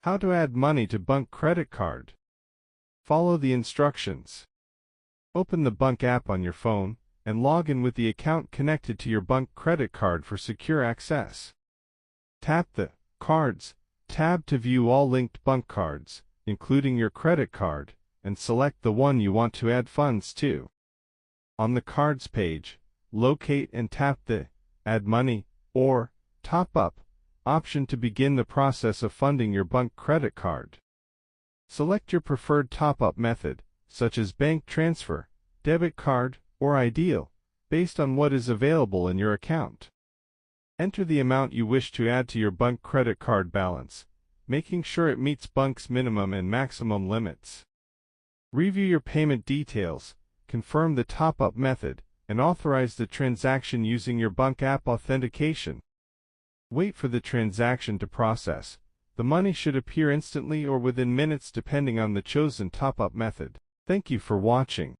How to add money to Bunq credit card. Follow the instructions. Open the Bunq app on your phone and log in with the account connected to your Bunq credit card for secure access. Tap the Cards tab to view all linked Bunq cards, including your credit card, and select the one you want to add funds to. On the Cards page, locate and tap the Add Money or Top Up option to begin the process of funding your Bunq credit card. Select your preferred top-up method, such as bank transfer, debit card, or Ideal, based on what is available in your account. Enter the amount you wish to add to your Bunq credit card balance, making sure it meets Bunq's minimum and maximum limits. Review your payment details, confirm the top-up method, and authorize the transaction using your Bunq app authentication. Wait for the transaction to process. The money should appear instantly or within minutes depending on the chosen top-up method. Thank you for watching.